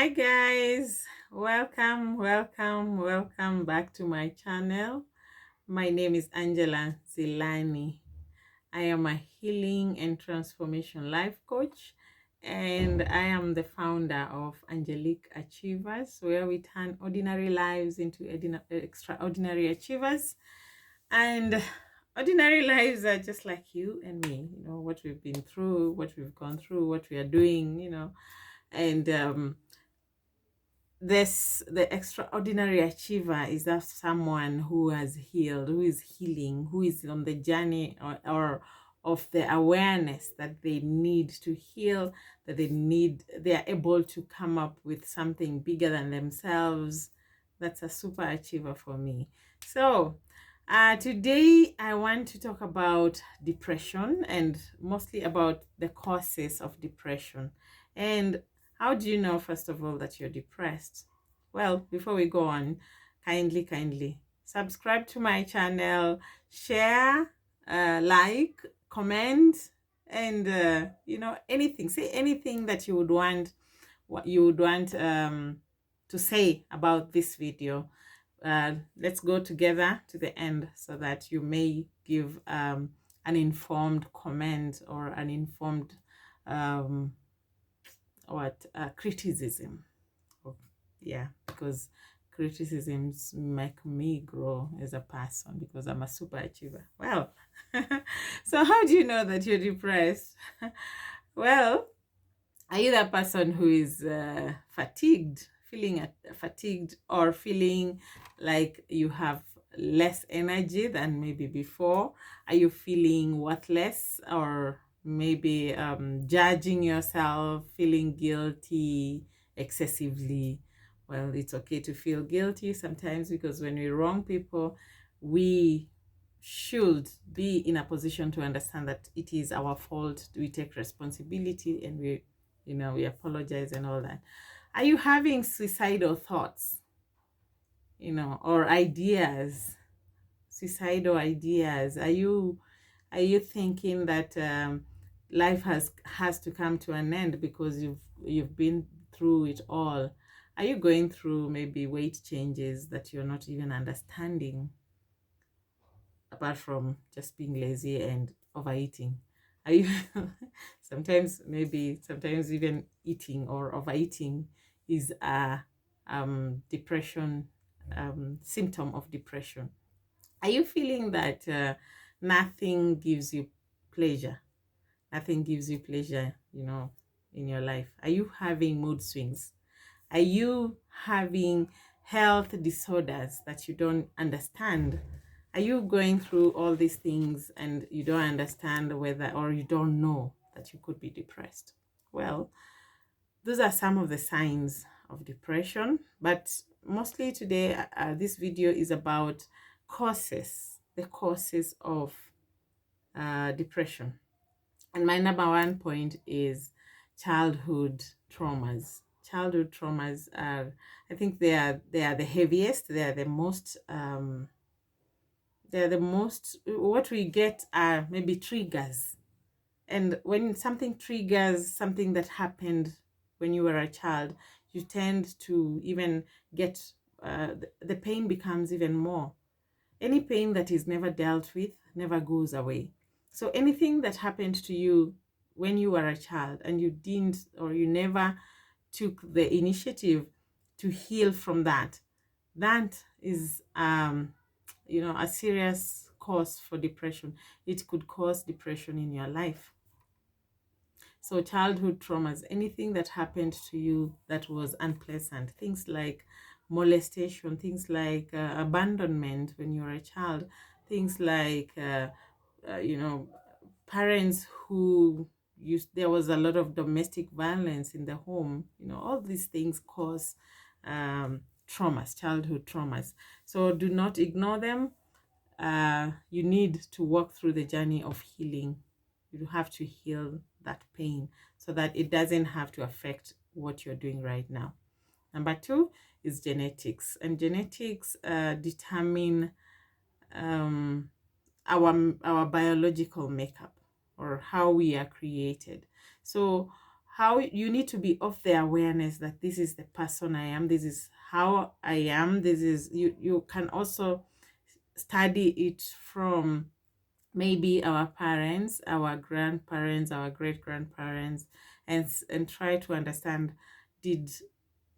Hi guys, welcome back to my channel. My name is Angela Zilani. I am a healing and transformation life coach, and I am the founder of Angelique Achievers, where we turn ordinary lives into extraordinary achievers. And ordinary lives are just like you and me, what we've been through, what we've gone through, what we are doing, and the extraordinary achiever is that someone who has healed, who is healing, who is on the journey or of the awareness that they need to heal, that they are able to come up with something bigger than themselves. That's a super achiever for me. So today I want to talk about depression, and mostly about the causes of depression. And how do you know, first of all, that you're depressed? Well, before we go on, kindly subscribe to my channel, share, like, comment, and anything. Say anything that you would want, to say about this video. Let's go together to the end so that you may give an informed comment or an informed um, criticism. Oh, yeah, because criticisms make me grow as a person because I'm a super achiever. Well, so how do you know that you're depressed? Well, are you that person who is fatigued, feeling fatigued, or feeling like you have less energy than maybe before? Are you feeling worthless, or maybe judging yourself, feeling guilty excessively? Well, it's okay to feel guilty sometimes, because when we wrong people, we should be in a position to understand that it is our fault. We take responsibility and we apologize and all that. Are you having suicidal thoughts, or ideas, suicidal ideas? Are you thinking that life has to come to an end because you've been through it all? Are you going through maybe weight changes that you're not even understanding, apart from just being lazy and overeating? Are you sometimes even eating or overeating is a depression, symptom of depression? Are you feeling that nothing gives you pleasure? Nothing gives you pleasure, in your life. Are you having mood swings? Are you having health disorders that you don't understand? Are you going through all these things and you don't understand whether, or you don't know that you could be depressed? Well, those are some of the signs of depression, but mostly today, this video is about the causes of depression. And my number one point is childhood traumas. Childhood traumas are, I think they are the heaviest. They're the most, what we get are maybe triggers. And when something triggers something that happened when you were a child, you tend to even get, the pain becomes even more. Any pain that is never dealt with never goes away. So anything that happened to you when you were a child and you didn't, or you never took the initiative to heal from that, that is a serious cause for depression. It could cause depression in your life. So childhood traumas, anything that happened to you that was unpleasant, things like molestation, things like abandonment when you were a child, things like parents who there was a lot of domestic violence in the home. All these things cause traumas, childhood traumas. So do not ignore them. You need to walk through the journey of healing. You have to heal that pain so that it doesn't have to affect what you're doing right now. Number two is genetics, and genetics determine our biological makeup, or how we are created. So how you need to be of the awareness that this is the person I am, this is how I am, this is you can also study it from maybe our parents, our grandparents, our great grandparents, and try to understand, did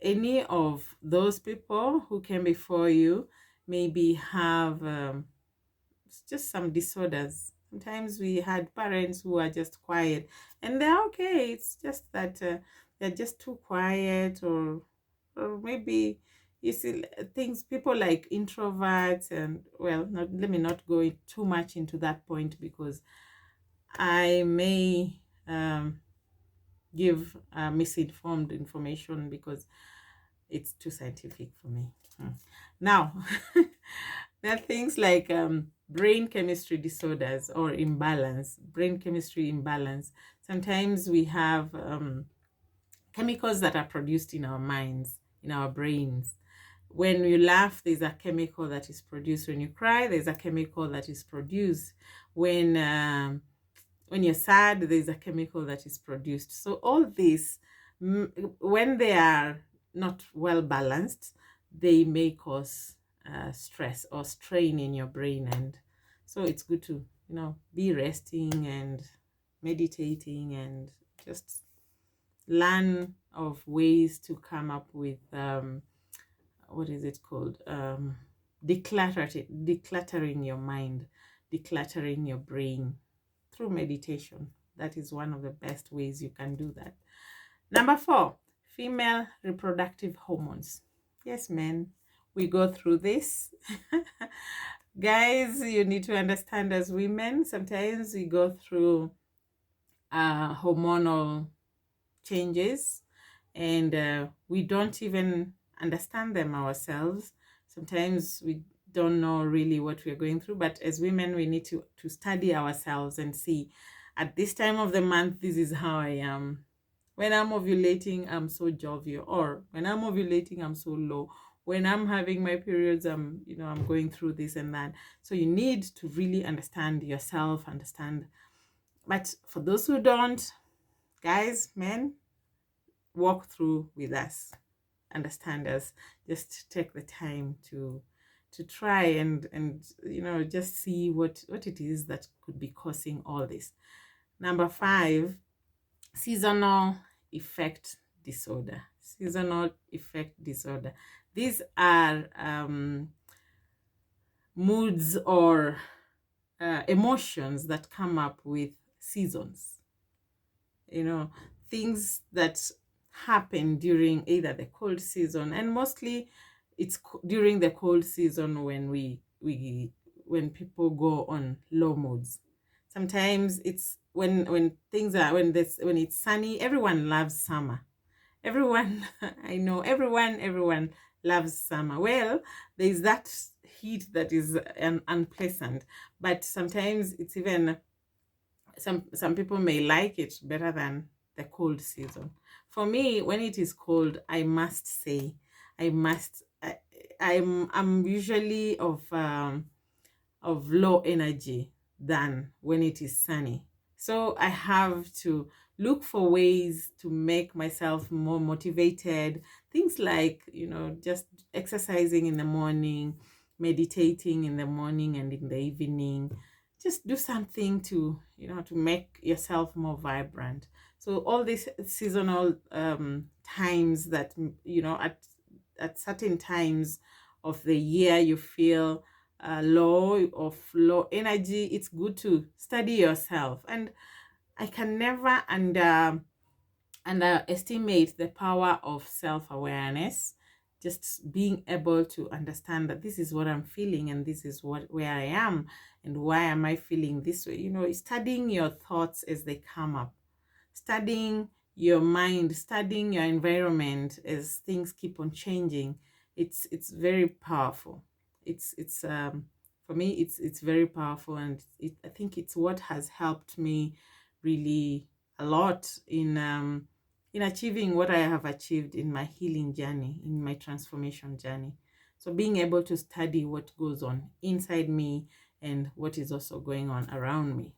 any of those people who came before you maybe have just some disorders. Sometimes we had parents who are just quiet and they're okay. It's just that they're just too quiet, or maybe you see things, people like introverts, and well, let me not go too much into that point because I may give misinformed information because it's too scientific for me. Now, there are things like brain chemistry disorders or imbalance, brain chemistry imbalance. Sometimes we have chemicals that are produced in our minds, in our brains. When you laugh, there's a chemical that is produced. When you cry, there's a chemical that is produced. When you're sad, there's a chemical that is produced. So all this, when they are not well balanced, they may cause stress or strain in your brain. And so it's good to, be resting and meditating and just learn of ways to come up with what is it called, decluttering your mind, decluttering your brain through meditation. That is one of the best ways you can do that. Number 4, female reproductive hormones. Yes, men, we go through this. Guys, you need to understand, as women, sometimes we go through hormonal changes and we don't even understand them ourselves. Sometimes we don't know really what we're going through, but as women we need to study ourselves and see, at this time of the month, this is how I am. When I'm ovulating, I'm so jovial, or when I'm ovulating, I'm so low. When I'm having my periods, I'm going through this and that. So you need to really understand yourself, but for those who don't, guys, men, walk through with us, understand us, just take the time to try and just see what it is that could be causing all this. Number 5, seasonal affect disorder. Seasonal affect disorder. These are moods or emotions that come up with seasons. Things that happen during either the cold season, and mostly it's during the cold season when people go on low moods. Sometimes it's when it's sunny. Everyone loves summer. Everyone I know, everyone loves summer. Well, there's that heat that is unpleasant, but sometimes it's even some people may like it better than the cold season. For me, when it is cold, I must say, I'm usually of low energy than when it is sunny. So I have to look for ways to make myself more motivated. Things like, just exercising in the morning, meditating in the morning and in the evening. Just do something to make yourself more vibrant. So all these seasonal times that at certain times of the year you feel low energy, it's good to study yourself. And I can never underestimate the power of self-awareness. Just being able to understand that this is what I'm feeling and this is where I am and why am I feeling this way. Studying your thoughts as they come up, studying your mind, studying your environment as things keep on changing. It's very powerful. It's for me, it's very powerful, and I think it's what has helped me really a lot in achieving what I have achieved in my healing journey, in my transformation journey. So being able to study what goes on inside me and what is also going on around me.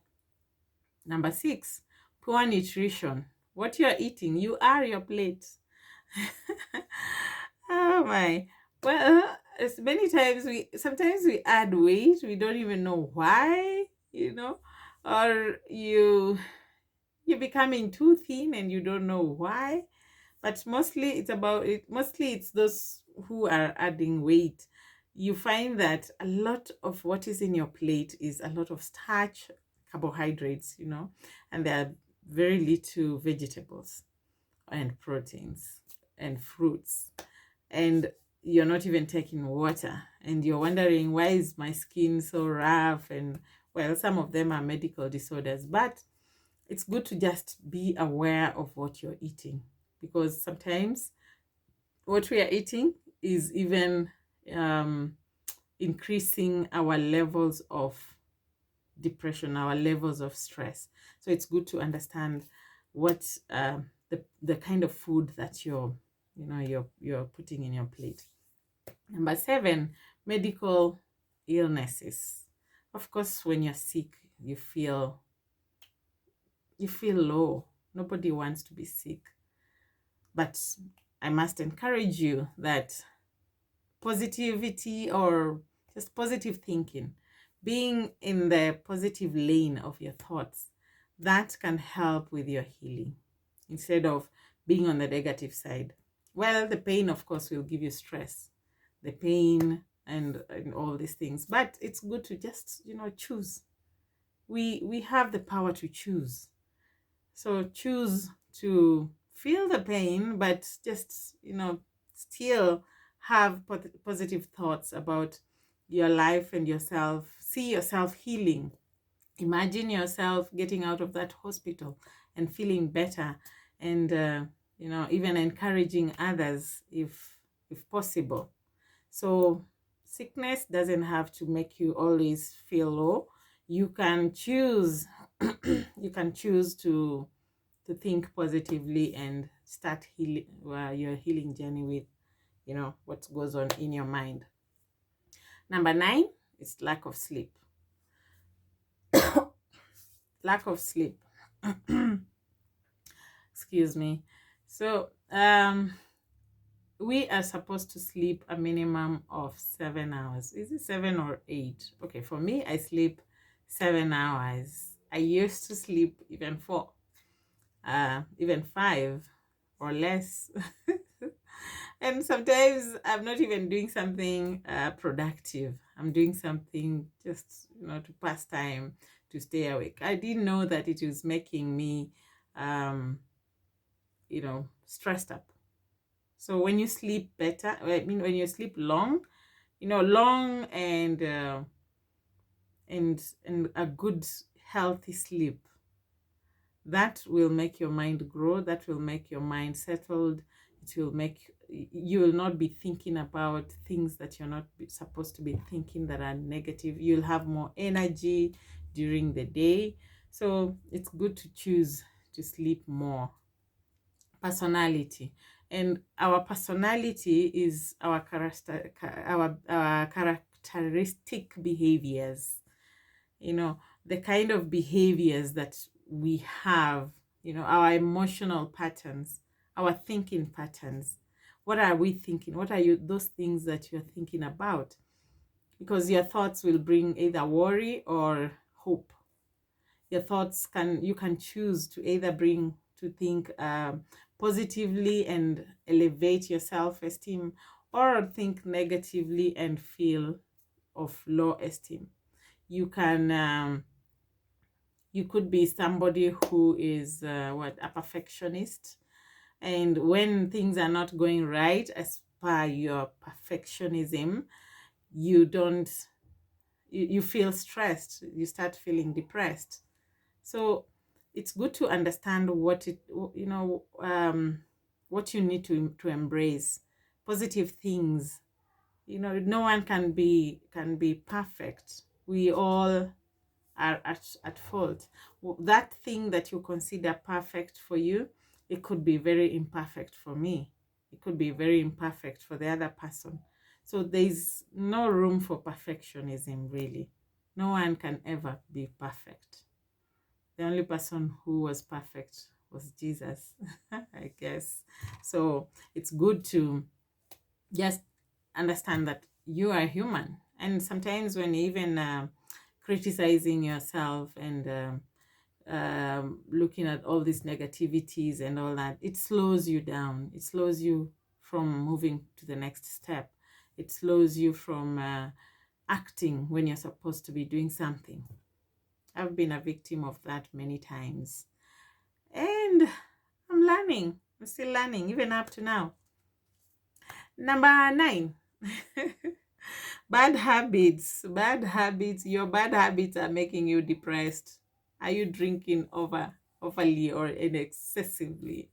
Number 6, poor nutrition What you're eating, you are your plate. Oh my. Well, as many times sometimes we add weight, we don't even know why, or you're becoming too thin and you don't know why. But mostly it's those who are adding weight. You find that a lot of what is in your plate is a lot of starch, carbohydrates, and there are very little vegetables and proteins and fruits, and you're not even taking water, and you're wondering, why is my skin so rough? And well, some of them are medical disorders, but it's good to just be aware of what you're eating, because sometimes what we are eating is even um, increasing our levels of depression, our levels of stress. So it's good to understand what the kind of food that you're putting in your plate. Number 7, medical illnesses. Of course, when you're sick, you feel low. Nobody wants to be sick. But I must encourage you that positivity, or just positive thinking, being in the positive lane of your thoughts, that can help with your healing instead of being on the negative side. Well, the pain, of course, will give you stress, the pain and all these things, but it's good to just choose. We have the power to choose. So choose to feel the pain, but just, still have positive thoughts about your life and yourself. See yourself healing. Imagine yourself getting out of that hospital and feeling better, and, even encouraging others if possible. So sickness doesn't have to make you always feel low. You can choose you can choose to think positively and start your healing journey with what goes on in your mind. Number 9 is lack of sleep. Lack of sleep. Excuse me. So we are supposed to sleep a minimum of 7 hours. Is it 7 or 8? Okay, for me, I sleep 7 hours. I used to sleep even 4, even 5 or less. And sometimes I'm not even doing something productive. I'm doing something just, to pass time, to stay awake. I didn't know that it was making me, stressed up. So when you sleep better, when you sleep long, long and a good healthy sleep, that will make your mind grow. That will make your mind settled. It will make you will not be thinking about things that you're not supposed to be thinking, that are negative. You'll have more energy during the day. So it's good to choose to sleep more. Personality. And our personality is our characteristic behaviors, the kind of behaviors that we have, our emotional patterns, our thinking patterns. What are we thinking? What are those things that you're thinking about? Because your thoughts will bring either worry or hope. Your thoughts you can choose to either to think positively and elevate your self-esteem, or think negatively and feel of low esteem. You could be somebody who is a perfectionist, and when things are not going right as per your perfectionism, you feel stressed, you start feeling depressed. So it's good to understand what what you need to embrace. Positive things. No one can be perfect. We all are at fault. That thing that you consider perfect for you, it could be very imperfect for me. It could be very imperfect for the other person. So there's no room for perfectionism, really. No one can ever be perfect. The only person who was perfect was Jesus, I guess. So it's good to just understand that you are human. And sometimes when you're even criticizing yourself and looking at all these negativities and all that, it slows you down. It slows you from moving to the next step. It slows you from acting when you're supposed to be doing something. I've been a victim of that many times. And I'm learning. I'm still learning, even up to now. Number 9. Bad habits. Bad habits. Your bad habits are making you depressed. Are you drinking overly or excessively?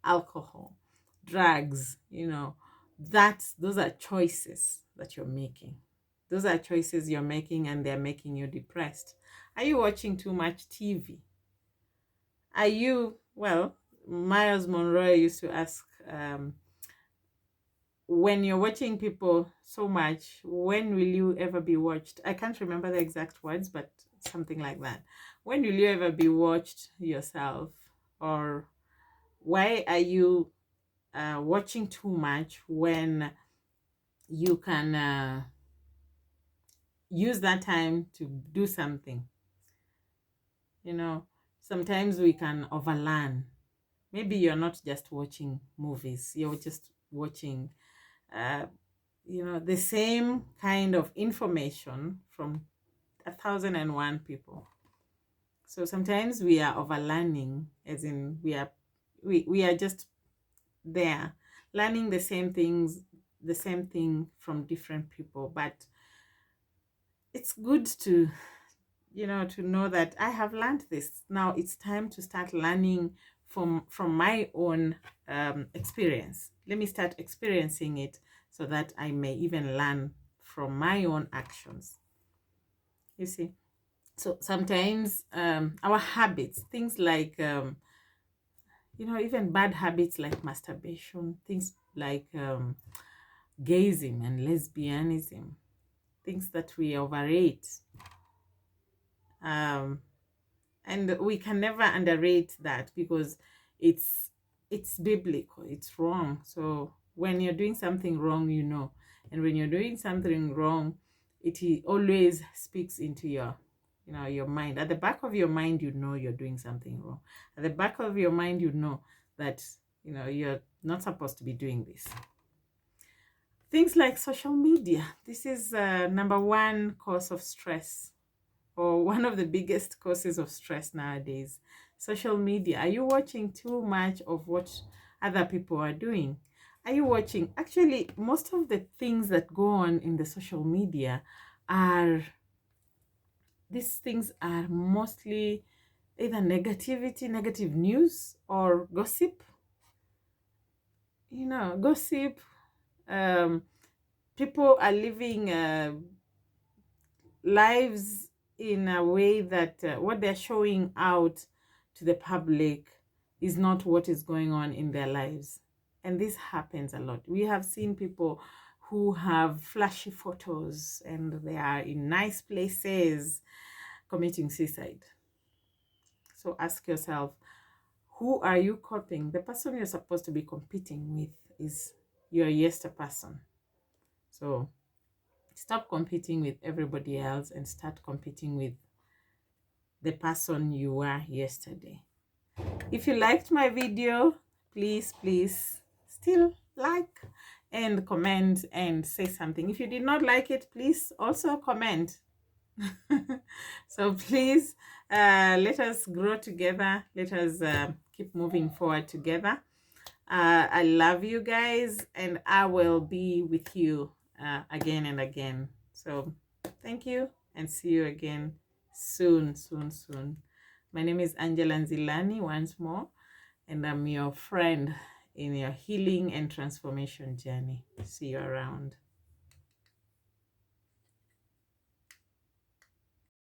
Alcohol, drugs, those are choices that you're making. Those are choices you're making, and they're making you depressed. Are you watching too much TV? Are you, well, Miles Monroe used to ask, when you're watching people so much, when will you ever be watched? I can't remember the exact words, but something like that. When will you ever be watched yourself? Or why are you watching too much when you can use that time to do something? Sometimes we can overlearn. Maybe you're not just watching movies, you're just watching the same kind of information from 1,001 people. So sometimes we are overlearning, as in we are just there learning the same thing from different people. But it's good to know that I have learned this. Now it's time to start learning from my own experience. Let me start experiencing it so that I may even learn from my own actions. You see? So sometimes our habits, things like, even bad habits like masturbation, things like gayism and lesbianism, things that we overrate. And we can never underrate that, because it's biblical, it's wrong. So when you're doing something wrong, and when you're doing something wrong, it always speaks into your mind. At the back of your mind, you're doing something wrong. At the back of your mind, that you're not supposed to be doing this. Things like social media. This is number one cause of stress, or one of the biggest causes of stress nowadays. Social media. Are you watching too much of what other people are doing? Are you watching? Actually, most of the things that go on in the social media these things are mostly either negative news, or gossip. Gossip. People are living lives in a way that what they're showing out to the public is not what is going on in their lives. And this happens a lot. We have seen people who have flashy photos and they are in nice places committing suicide. So ask yourself, who are you copying? The person you're supposed to be competing with is your yesterday person. So stop competing with everybody else and start competing with the person you were yesterday. If you liked my video, please still like and comment and say something. If you did not like it, please also comment. So please let us grow together. Let us keep moving forward together. I love you guys, and I will be with you again and again. So thank you, and see you again soon. My name is Angela Nzilani once more, and I'm your friend in your healing and transformation journey. See you around.